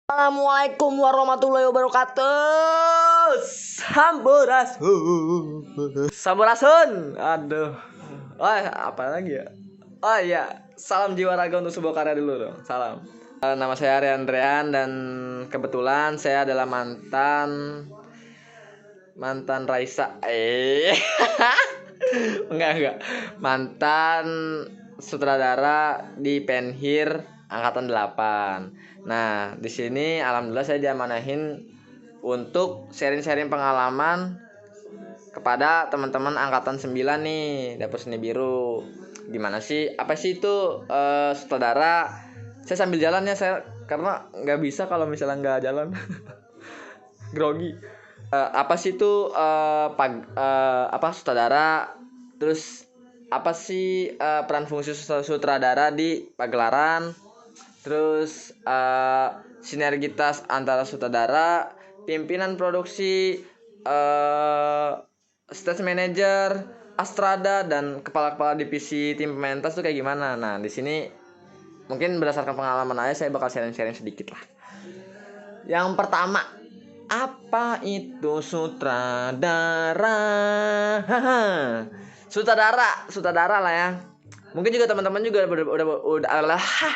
Assalamualaikum warahmatullahi wabarakatuh. Sampurasun. Aduh. Oh, apa lagi ya? Oh iya, salam jiwa raga untuk sebuah karya dulu dong. Salam. Nama saya Rian Andrean dan kebetulan saya adalah mantan Raisa. Enggak. Mantan sutradara di Penhir angkatan 8. Nah, di sini alhamdulillah saya diamanahin untuk sharing-sharing pengalaman kepada teman-teman angkatan 9 nih, Dapur Seni Biru. Gimana sih? Apa sih itu sutradara? Saya sambil jalan ya, saya karena nggak bisa kalau misalnya nggak jalan. Grogi. Apa sih itu apa sutradara? Terus apa sih peran fungsi sutradara di pagelaran? Terus sinergitas antara sutradara, pimpinan produksi, stage manager, astrada, dan kepala-kepala divisi tim pementas tuh kayak gimana? Nah, di sini mungkin berdasarkan pengalaman aja saya bakal sharing-sharing sedikit lah. Yang pertama, apa itu sutradara? Sutradara lah ya. Mungkin juga teman-teman juga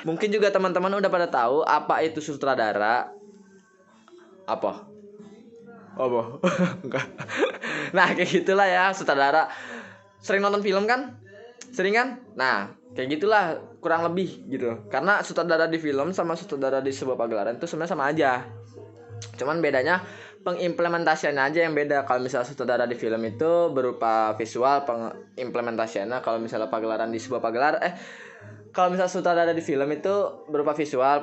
mungkin juga teman-teman udah pada tahu apa itu sutradara. Apa? Enggak. Nah, kayak gitulah ya sutradara. Sering nonton film kan? Sering kan? Nah, kayak gitulah kurang lebih gitu. Karena sutradara di film sama sutradara di sebuah pagelaran itu sebenarnya sama aja. Cuman bedanya pengimplementasiannya aja yang beda. Kalau misalnya sutradara di film itu berupa visual, pengimplementasiannya kalau misalnya pagelaran di sebuah kalau misalnya sutradara di film itu berupa visual,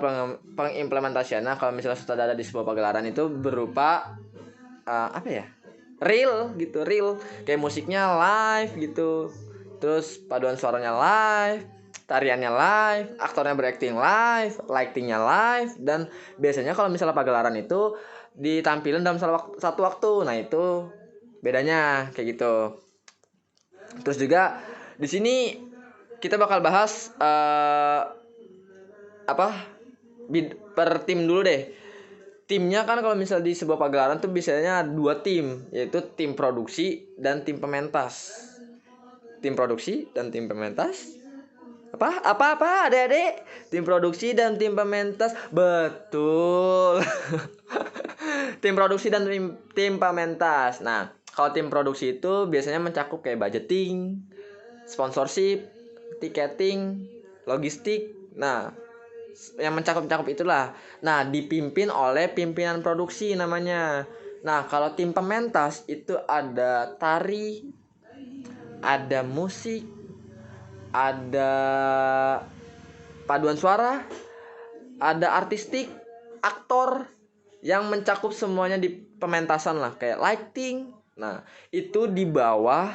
pengimplementasiannya kalau misalnya sutradara di sebuah pagelaran itu berupa apa ya? Real gitu, real. Kayak musiknya live gitu. Terus paduan suaranya live, tariannya live, aktornya berakting live, lightingnya live, dan biasanya kalau misalnya pagelaran itu ditampilin dalam satu waktu. Nah, itu bedanya kayak gitu. Terus juga di sini kita bakal bahas per tim dulu deh. Timnya kan kalau misalnya di sebuah pagelaran tuh biasanya 2 tim, yaitu tim produksi dan tim pementas. Tim produksi dan tim pementas. Apa adik-adik? Tim produksi dan tim pementas. Betul. Tim produksi dan tim pementas. Nah, kalau tim produksi itu biasanya mencakup kayak budgeting, sponsorship, tiketing, logistik. Nah, yang mencakup itulah. Nah, dipimpin oleh pimpinan produksi namanya. Nah, kalau tim pementas itu ada tari, ada musik, ada paduan suara, ada artistik, aktor, yang mencakup semuanya di pementasan lah, kayak lighting. Nah, itu di bawah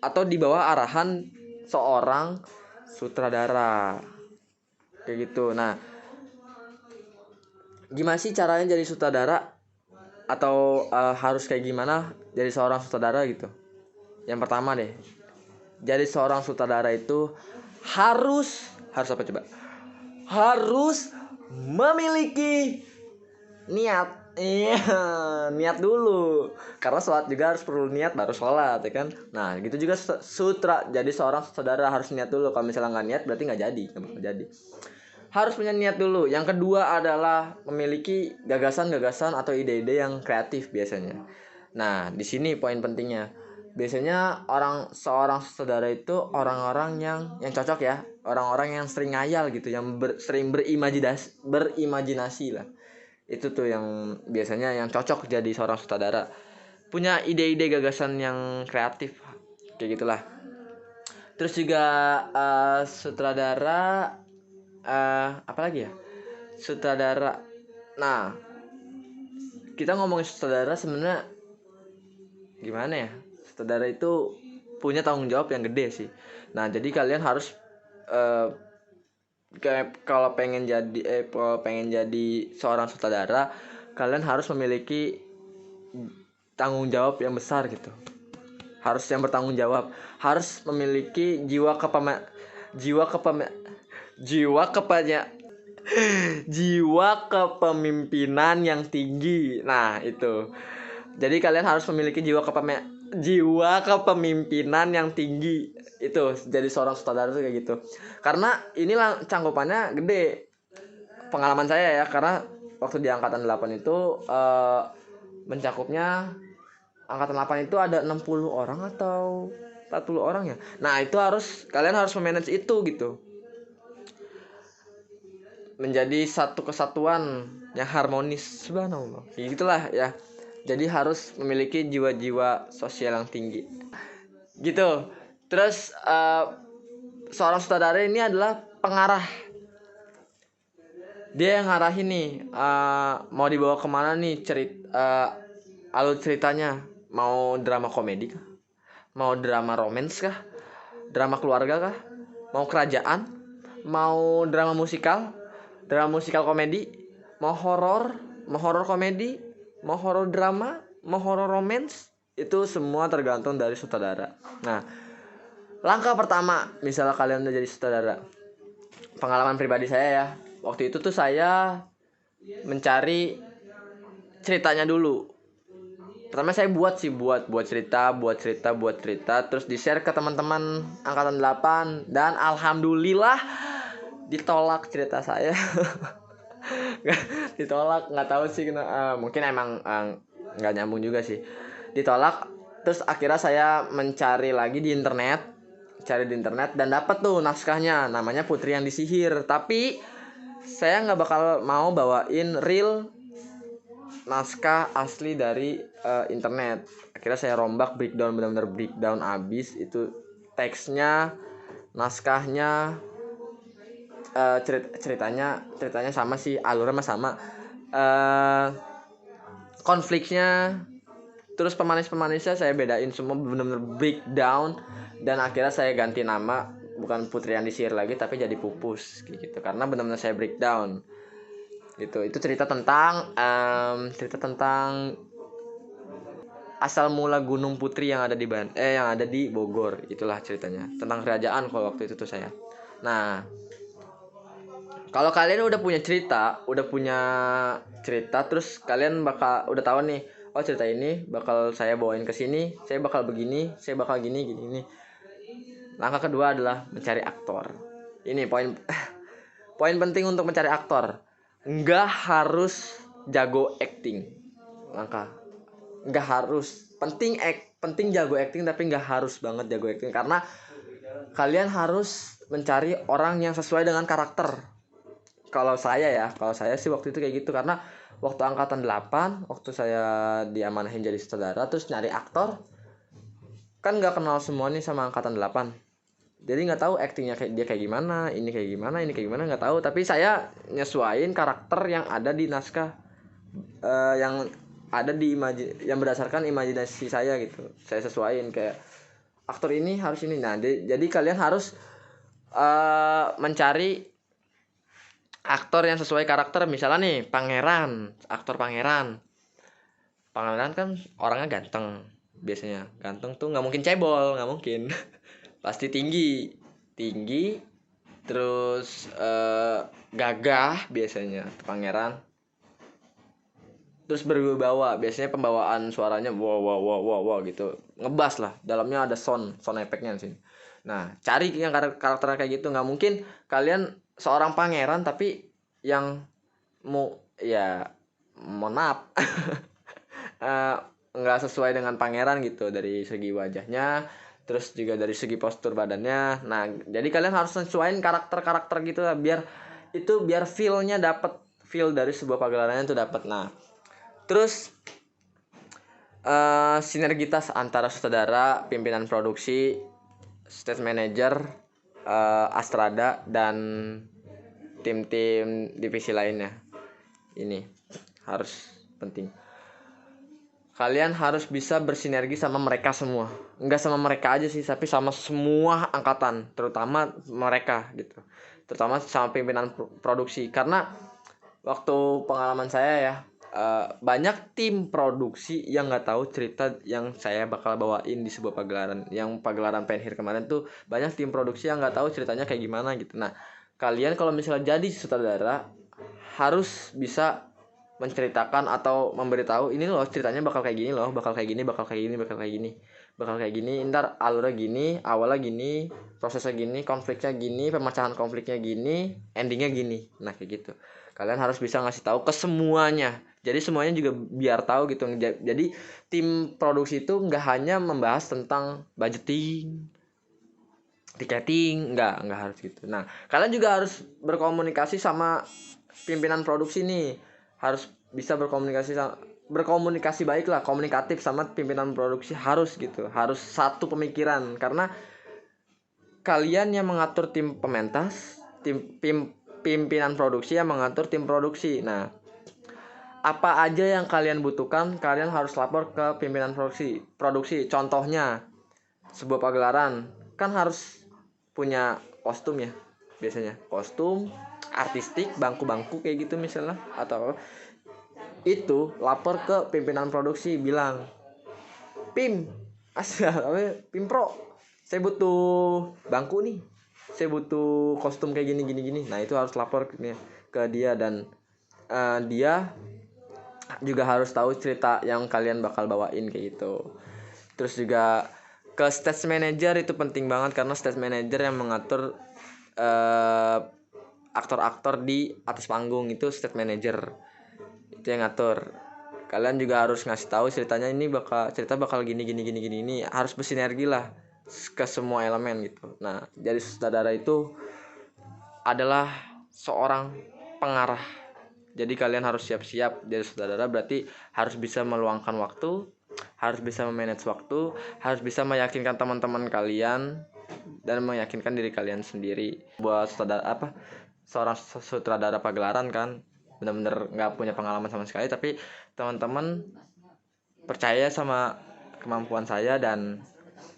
arahan seorang sutradara. Kayak gitu. Nah, gimana sih caranya jadi sutradara? Atau harus kayak gimana jadi seorang sutradara gitu? Yang pertama deh, jadi seorang sutradara itu harus apa coba? Harus memiliki niat. Iya, niat dulu. Karena sholat juga harus perlu niat baru sholat, ya kan? Nah, gitu juga jadi seorang sutradara harus niat dulu. Kalau misalnya nggak niat berarti nggak jadi. Harus punya niat dulu. Yang kedua adalah memiliki gagasan-gagasan atau ide-ide yang kreatif biasanya. Nah, di sini poin pentingnya. Biasanya seorang sutradara itu orang-orang yang cocok ya, orang-orang yang sering ngayal gitu, yang sering berimajinasi lah. Itu tuh yang biasanya yang cocok jadi seorang sutradara. Punya ide-ide gagasan yang kreatif. Kayak gitulah. Terus juga sutradara apa lagi ya? Sutradara. Nah, kita ngomongin sutradara sebenarnya gimana ya? Sutradara itu punya tanggung jawab yang gede sih. Nah, jadi kalian harus kalau pengen jadi seorang sutradara, kalian harus memiliki tanggung jawab yang besar gitu. Harus yang bertanggung jawab, harus memiliki jiwa Jiwa kepemimpinan yang tinggi. Nah, itu. Jadi kalian harus memiliki jiwa kepemimpinan yang tinggi. Itu jadi seorang sutradara tuh kayak gitu. Karena inilah cangkupannya gede. Pengalaman saya ya, karena waktu di angkatan 8 itu mencakupnya angkatan 8 itu ada 60 orang atau 40 orang ya. Nah, itu kalian harus memanage itu gitu. Menjadi satu kesatuan yang harmonis, subhanallah. Gitulah ya. Jadi harus memiliki jiwa-jiwa sosial yang tinggi. Gitu. Terus seorang sutradara ini adalah pengarah. Dia yang ngarahin nih, mau dibawa kemana nih alur ceritanya. Mau drama komedi kah? Mau drama romance kah? Drama keluarga kah? Mau kerajaan? Mau drama musikal komedi? Mau horor komedi? Mau horor drama? Mau horor romance? Itu semua tergantung dari sutradara. Nah, langkah pertama misalnya kalian udah jadi sutradara, pengalaman pribadi saya ya, waktu itu tuh saya mencari ceritanya dulu. Pertama saya buat cerita, terus di-share ke teman-teman angkatan 8 dan alhamdulillah ditolak cerita saya. Ditolak, nggak tahu sih mungkin emang nggak nyambung juga sih. Ditolak. Terus akhirnya saya mencari lagi di internet, dan dapat tuh naskahnya, namanya Putri yang Disihir. Tapi saya nggak bakal mau bawain real naskah asli dari internet. Akhirnya saya rombak, benar-benar breakdown abis itu, teksnya, naskahnya, ceritanya sama sih, alurnya sama, konfliknya, terus pemanisnya saya bedain semua, benar-benar breakdown. Dan akhirnya saya ganti nama, bukan Putri yang Disihir lagi tapi jadi Pupus gitu, karena benar-benar saya breakdown gitu. Itu cerita tentang asal mula Gunung Putri yang ada di Bogor. Itulah ceritanya, tentang kerajaan kalau waktu itu tuh saya. Nah, kalau kalian udah punya cerita, terus kalian udah tahu nih, oh cerita ini bakal saya bawain ke sini, saya bakal begini, saya bakal gini. Langkah kedua adalah mencari aktor. Ini poin penting untuk mencari aktor. Nggak harus jago acting. Nggak harus. Penting jago acting, tapi nggak harus banget jago acting, karena kalian harus mencari orang yang sesuai dengan karakter. Kalau saya sih waktu itu kayak gitu, karena waktu angkatan 8, waktu saya diamanahin jadi sutradara, terus nyari aktor, kan nggak kenal semua nih sama angkatan 8. Jadi nggak tahu aktingnya kayak gimana, ini kayak gimana nggak tahu. Tapi saya nyesuaiin karakter yang ada di naskah, yang ada yang berdasarkan imajinasi saya gitu. Saya sesuaiin kayak aktor ini harus ini. Nah, jadi kalian harus mencari aktor yang sesuai karakter. Misalnya nih aktor pangeran kan orangnya ganteng. Biasanya ganteng tuh nggak mungkin cebol, nggak mungkin. Pasti tinggi, terus gagah biasanya pangeran, terus berwibawa. Biasanya pembawaan suaranya wow gitu, ngebas lah, dalamnya ada sound effectnya di sini. Nah, cari yang karakter kayak gitu. Nggak mungkin kalian seorang pangeran tapi yang mohon maaf nggak sesuai dengan pangeran gitu, dari segi wajahnya, terus juga dari segi postur badannya. Nah, jadi kalian harus sesuaiin karakter gitu lah, biar feel-nya dapet, feel dari sebuah pagelaran itu dapat. Nah, terus sinergitas antara sutradara, pimpinan produksi, stage manager, Astrada, dan tim-tim divisi lainnya. Ini harus penting. Kalian harus bisa bersinergi sama mereka semua. Enggak sama mereka aja sih, tapi sama semua angkatan, terutama mereka gitu. Terutama sama pimpinan produksi. Karena waktu pengalaman saya ya, banyak tim produksi yang nggak tahu cerita yang saya bakal bawain di sebuah pagelaran. Yang pagelaran Penhir kemarin tuh banyak tim produksi yang nggak tahu ceritanya kayak gimana gitu. Nah, kalian kalau misalnya jadi sutradara, harus bisa menceritakan atau memberitahu ini loh ceritanya bakal kayak gini loh, bakal kayak gini, bakal kayak gini, ntar alurnya gini, awalnya gini, prosesnya gini, konfliknya gini, pemecahan konfliknya gini, endingnya gini. Nah kayak gitu. Kalian harus bisa ngasih tahu ke semuanya. Jadi semuanya juga biar tahu gitu. Jadi tim produksi itu nggak hanya membahas tentang budgeting, tiketing, nggak harus gitu. Nah kalian juga harus berkomunikasi sama pimpinan produksi nih, harus bisa berkomunikasi baik lah, komunikatif sama pimpinan produksi, harus gitu, harus satu pemikiran, karena kalian yang mengatur tim pementas, pimpinan produksi yang mengatur tim produksi. Nah apa aja yang kalian butuhkan kalian harus lapor ke pimpinan produksi. Contohnya sebuah pagelaran kan harus punya kostum ya, biasanya kostum artistik, bangku-bangku kayak gitu misalnya, atau itu lapor ke pimpinan produksi, bilang pim pimpro, saya butuh bangku nih, saya butuh kostum kayak gini. Nah itu harus lapor ke dia, dan dia juga harus tahu cerita yang kalian bakal bawain kayak gitu. Terus juga ke stage manager, itu penting banget karena stage manager yang mengatur aktor-aktor di atas panggung, itu stage manager, itu yang ngatur. Kalian juga harus ngasih tahu ceritanya ini cerita bakal gini, ini harus bersinergi lah ke semua elemen gitu. Nah jadi sutradara itu adalah seorang pengarah. Jadi kalian harus siap-siap jadi sutradara, berarti harus bisa meluangkan waktu, harus bisa memanage waktu, harus bisa meyakinkan teman-teman kalian dan meyakinkan diri kalian sendiri. Buat seorang sutradara pagelaran kan benar-benar nggak punya pengalaman sama sekali, tapi teman-teman percaya sama kemampuan saya, dan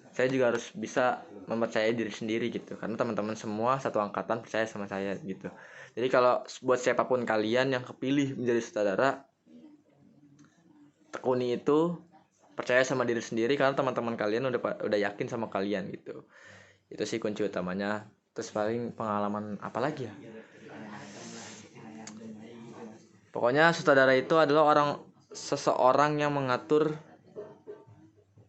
saya juga harus bisa mempercayai diri sendiri gitu, karena teman-teman semua satu angkatan percaya sama saya gitu. Jadi kalau buat siapapun kalian yang kepilih menjadi sutradara, tekuni itu, percaya sama diri sendiri karena teman-teman kalian udah yakin sama kalian gitu. Itu sih kunci utamanya. Terus paling pengalaman apa lagi ya, pokoknya sutradara itu adalah seseorang yang mengatur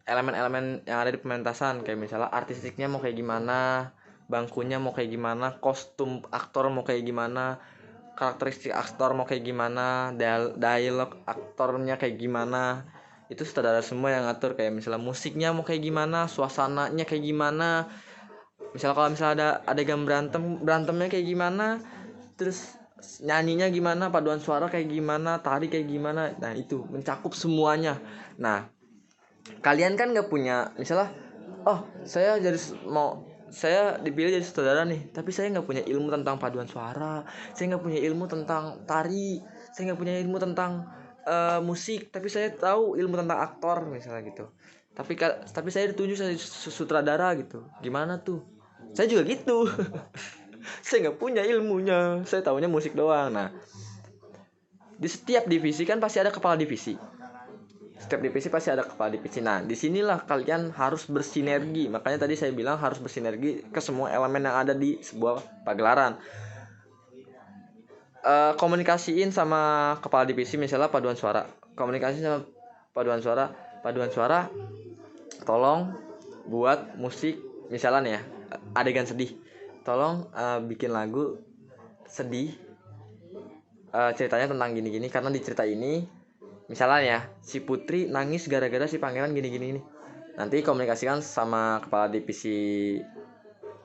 elemen-elemen yang ada di pementasan, kayak misalnya artistiknya mau kayak gimana, bangkunya mau kayak gimana, kostum aktor mau kayak gimana, karakteristik aktor mau kayak gimana, dialog aktornya kayak gimana, itu sutradara semua yang ngatur. Kayak misalnya musiknya mau kayak gimana, suasananya kayak gimana, misalnya kalau misalnya ada adegan berantemnya kayak gimana, terus nyanyinya gimana, paduan suara kayak gimana, tari kayak gimana. Nah itu mencakup semuanya. Nah kalian kan nggak punya misalnya, oh saya dipilih jadi sutradara nih, tapi saya nggak punya ilmu tentang paduan suara, saya nggak punya ilmu tentang tari, saya nggak punya ilmu tentang musik, tapi saya tahu ilmu tentang aktor misalnya gitu. Tapi saya dituju saya sutradara gitu, gimana tuh? Saya juga gitu. Saya nggak punya ilmunya, saya tahunya musik doang. Nah di setiap divisi kan pasti ada kepala divisi, setiap divisi pasti ada kepala divisi. Nah disinilah kalian harus bersinergi, makanya tadi saya bilang harus bersinergi ke semua elemen yang ada di sebuah pagelaran. Komunikasiin sama kepala divisi, misalnya paduan suara, komunikasi sama paduan suara tolong buat musik misalnya ya, adegan sedih, tolong bikin lagu sedih, ceritanya tentang gini-gini, karena di cerita ini misalnya si Putri nangis gara-gara si pangeran gini-gini nih. Nanti komunikasikan sama kepala divisi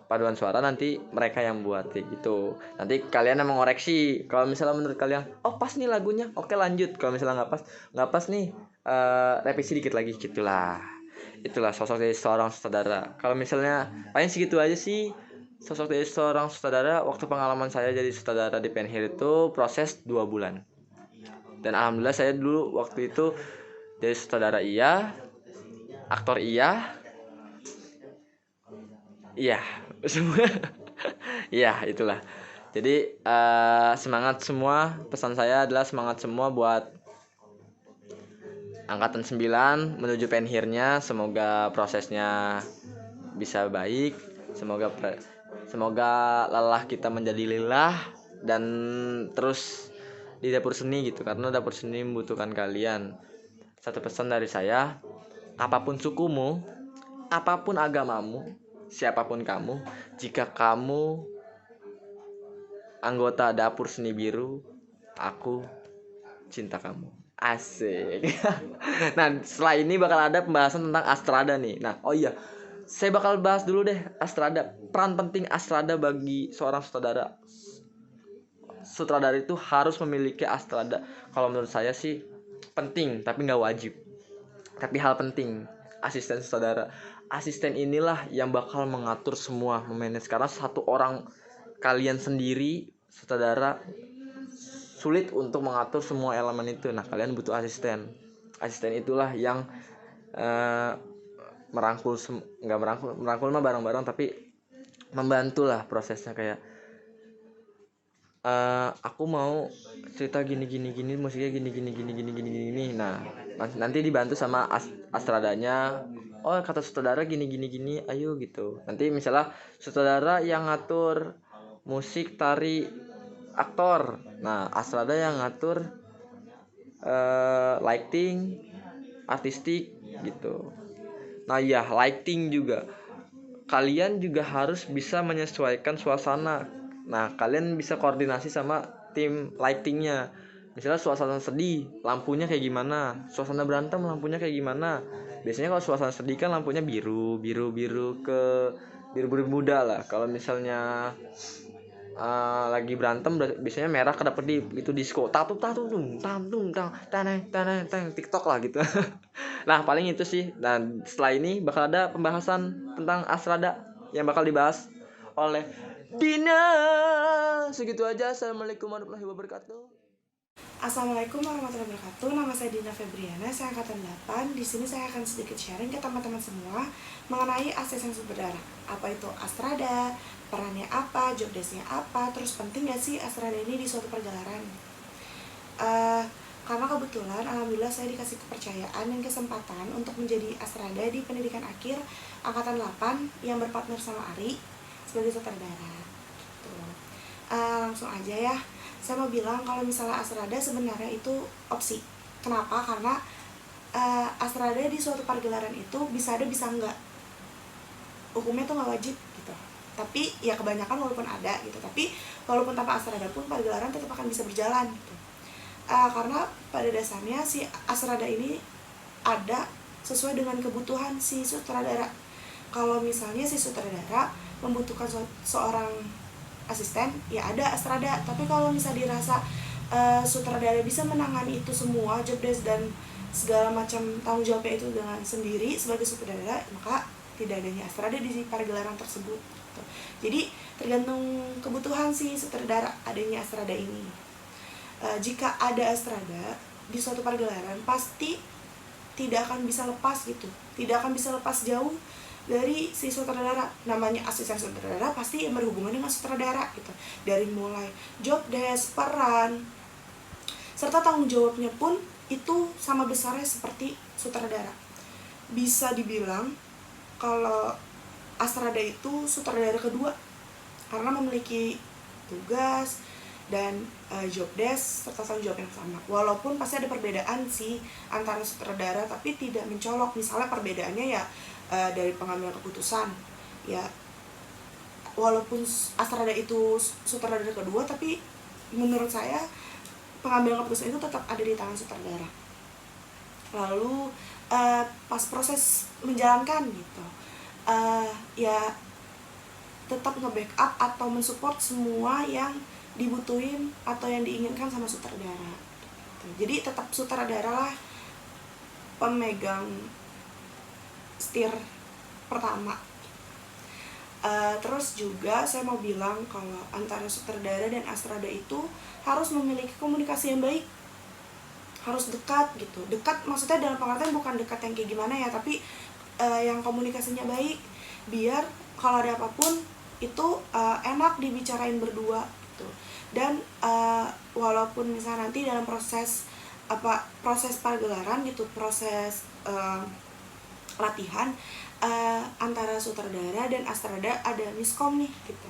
paduan suara, nanti mereka yang buat kayak gitu. Nanti kalian yang mengoreksi, kalau misalnya menurut kalian oh pas nih lagunya, oke lanjut. Kalau misalnya nggak pas nih, revisi dikit lagi gitulah. Itulah sosok dari seorang sutradara. Kalau misalnya paling segitu aja sih sosok dari seorang sutradara. Waktu pengalaman saya jadi sutradara di Penhir itu proses 2 bulan, dan alhamdulillah saya dulu waktu itu jadi sutradara iya, aktor iya, semua. Iya itulah. Jadi semangat semua, pesan saya adalah semangat semua buat angkatan 9 menuju penhirnya. Semoga prosesnya bisa baik, semoga lelah kita menjadi lelah, dan terus di dapur seni gitu, karena dapur seni membutuhkan kalian. Satu pesan dari saya, apapun sukumu, apapun agamamu, siapapun kamu, jika kamu anggota dapur seni biru, aku cinta kamu. Asik. Nah, setelah ini bakal ada pembahasan tentang Astrada nih. Nah, oh iya, saya bakal bahas dulu deh Astrada. Peran penting Astrada bagi seorang sutradara. Sutradara itu harus memiliki Astrada. Kalau menurut saya sih penting, tapi nggak wajib. Tapi hal penting, asisten sutradara. Asisten inilah yang bakal mengatur semua, memanage. Karena satu orang kalian sendiri sutradara sulit untuk mengatur semua elemen itu. Nah, kalian butuh asisten. Asisten itulah yang merangkul, nggak merangkul mah bareng-bareng, tapi membantulah prosesnya. Kayak aku mau cerita gini, musiknya gini. Nah, nanti dibantu sama Astradanya. Oh, kata sutradara gini, ayo gitu. Nanti misalnya sutradara yang ngatur musik, tari, aktor. Nah, Astrada yang ngatur lighting, artistik gitu. Nah ya, lighting juga. Kalian juga harus bisa menyesuaikan suasana. Nah, kalian bisa koordinasi sama tim lightingnya. Misalnya suasana sedih, lampunya kayak gimana? Suasana berantem, lampunya kayak gimana? Biasanya kalau suasana sedih kan lampunya biru ke biru muda lah. Kalau misalnya lagi berantem biasanya merah kedap kedip, itu disco tatu tang TikTok lah gitu. Nah, paling itu sih. Dan setelah ini bakal ada pembahasan tentang Astrada yang bakal dibahas oleh Dina. Segitu aja. Assalamualaikum warahmatullahi wabarakatuh. Assalamualaikum warahmatullahi wabarakatuh. Nama saya Dina Febriana, saya angkatan 8. Di sini saya akan sedikit sharing ke teman-teman semua mengenai asisten sutradara. Apa itu Astrada, perannya apa, job desk-nya apa, terus penting gak sih Astrada ini di suatu pergelaran? Karena kebetulan alhamdulillah saya dikasih kepercayaan dan kesempatan untuk menjadi Astrada di pendidikan akhir angkatan 8 yang berpartner sama Ari sebagai sutradara. Gitu. Langsung aja ya. Saya mau bilang kalau misalnya Astrada sebenarnya itu opsi. Kenapa? Karena Astrada di suatu pergelaran itu bisa ada bisa enggak. Hukumnya tuh nggak wajib gitu. Tapi ya kebanyakan walaupun ada gitu. Tapi walaupun tanpa Astrada pun pergelaran tetap akan bisa berjalan gitu. Karena pada dasarnya si Astrada ini ada sesuai dengan kebutuhan si sutradara. Kalau misalnya si sutradara membutuhkan seorang asisten, ya ada Astrada. Tapi kalau misalnya dirasa sutradara bisa menangani itu semua, job desk dan segala macam tanggung jawabnya itu dengan sendiri sebagai sutradara, maka tidak adanya Astrada di pergelaran tersebut gitu. Jadi tergantung kebutuhan si sutradara adanya Astrada ini. Jika ada Astrada di suatu pergelaran, pasti tidak akan bisa lepas gitu, tidak akan bisa lepas jauh dari si sutradara. Namanya asisten sutradara pasti yang berhubungan dengan sutradara gitu, dari mulai job desk, peran, serta tanggung jawabnya pun itu sama besarnya seperti sutradara. Bisa dibilang kalau Astrada itu sutradara kedua karena memiliki tugas dan job desk serta tanggung jawab yang sama. Walaupun pasti ada perbedaan sih antara sutradara, tapi tidak mencolok. Misalnya perbedaannya ya dari pengambilan keputusan. Ya walaupun Astrada itu sutradara kedua, tapi menurut saya pengambilan keputusan itu tetap ada di tangan sutradara. Lalu pas proses menjalankan gitu, ya tetap nge-backup atau mensupport semua yang dibutuhin atau yang diinginkan sama sutradara. Jadi tetap sutradara lah pemegang setir pertama. Terus juga saya mau bilang kalau antara sutradara dan Astrada itu harus memiliki komunikasi yang baik, harus dekat gitu. Dekat maksudnya dalam pengertian bukan dekat yang kayak gimana ya, tapi yang komunikasinya baik, biar kalau ada apapun itu enak dibicarain berdua gitu. Dan walaupun misalnya nanti dalam proses pergelaran gitu, proses latihan antara sutradara dan Astrada ada miskom nih gitu,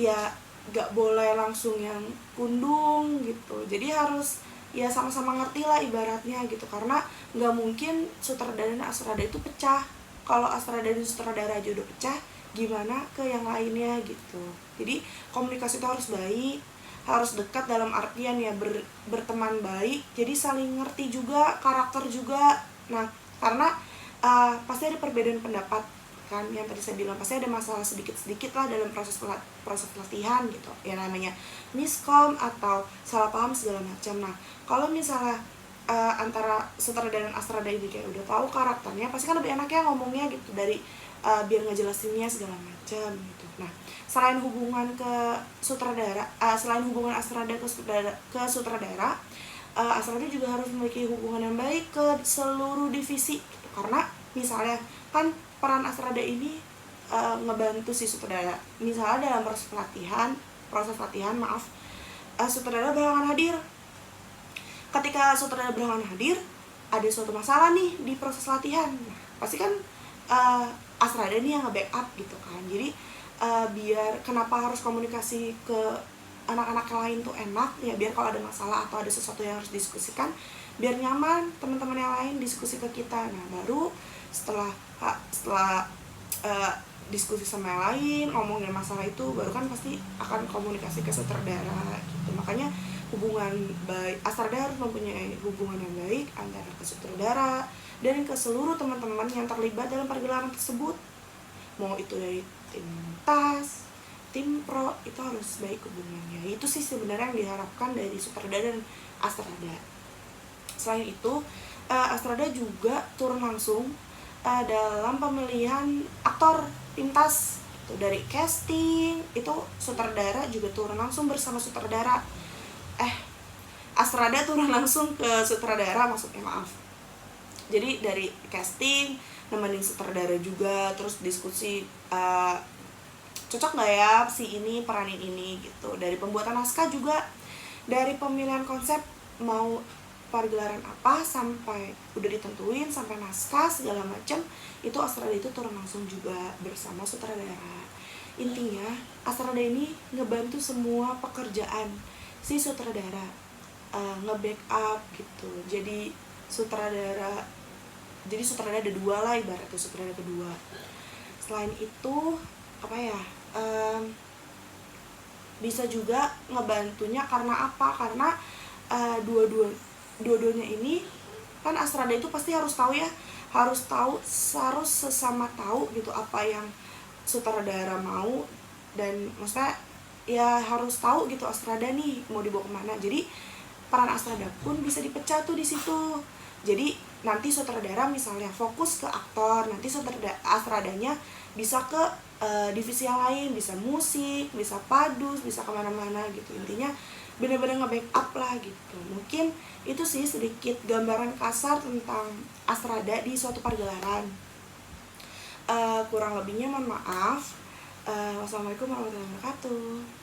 ya nggak boleh langsung yang kundung gitu. Jadi harus ya sama-sama ngerti lah ibaratnya gitu, karena nggak mungkin sutradara dan asrada itu pecah. Kalau asrada dan sutradara aja udah pecah, gimana ke yang lainnya gitu. Jadi komunikasi itu harus baik, harus dekat dalam artian ya berteman baik, jadi saling ngerti juga, karakter juga. Nah, karena pasti ada perbedaan pendapat kan, yang tadi saya bilang pasti ada masalah sedikit-sedikit lah dalam proses pelatihan gitu ya, namanya miskom atau salah paham segala macam. Nah, kalau misalnya antara sutradara dan asrada ini kayak udah tahu karakternya, pasti kan lebih enak ya ngomongnya gitu, dari biar ngejelasinnya segala macam gitu. Nah, selain hubungan ke sutradara, selain hubungan asrada ke sutradara, asrada juga harus memiliki hubungan yang baik ke seluruh divisi gitu. Karena misalnya kan peran asrada ini ngebantu si sutradara. Misalnya dalam proses pelatihan sutradara berhalangan hadir. Ketika sutradara berhalangan hadir, ada suatu masalah nih di proses latihan. Nah, pasti kan asrada nih yang nge-backup gitu kan. Jadi biar kenapa harus komunikasi ke anak-anak lain tuh enak ya, biar kalau ada masalah atau ada sesuatu yang harus diskusikan, biar nyaman teman-teman yang lain diskusi ke kita. Nah, baru setelah diskusi sama yang lain, ngomongin masalah itu, baru kan pasti akan komunikasi ke sutradara gitu. Makanya hubungan baik, asrada harus mempunyai hubungan yang baik antara ke sutradara dan ke seluruh teman-teman yang terlibat dalam pergelaran tersebut. Mau itu dari tim tas, tim pro, itu harus baik hubungannya. Itu sih sebenarnya yang diharapkan dari sutradara dan asrada. Selain itu, asrada juga turun langsung dalam pemilihan aktor tim tas gitu. Dari casting itu sutradara juga turun langsung bersama sutradara. Asrada turun langsung ke sutradara, maksudnya maaf. Jadi dari casting nemenin sutradara juga, terus diskusi cocok nggak ya si ini peranin ini gitu. Dari pembuatan naskah juga, dari pemilihan konsep mau pergelaran apa sampai udah ditentuin sampai naskah segala macam, itu asrada itu turun langsung juga bersama sutradara. Intinya asrada ini ngebantu semua pekerjaan si sutradara, nge-backup gitu. Jadi sutradara ada dua lah ibaratnya, sutradara kedua. Selain itu apa ya, bisa juga ngebantunya karena apa? Karena dua-duanya ini kan asrada itu pasti harus tahu ya, harus sesama tahu gitu apa yang sutradara mau, dan maksudnya ya harus tahu gitu asrada nih mau dibawa kemana. Jadi peran asrada pun bisa dipecah tuh di situ. Jadi nanti sutradara misalnya fokus ke aktor, nanti asradanya bisa ke divisi yang lain, bisa musik, bisa padus, bisa kemana-mana gitu. Intinya bener-bener nge-backup lah gitu. Mungkin itu sih sedikit gambaran kasar tentang asrada di suatu pergelaran. Kurang lebihnya mohon maaf. Wassalamualaikum warahmatullahi wabarakatuh.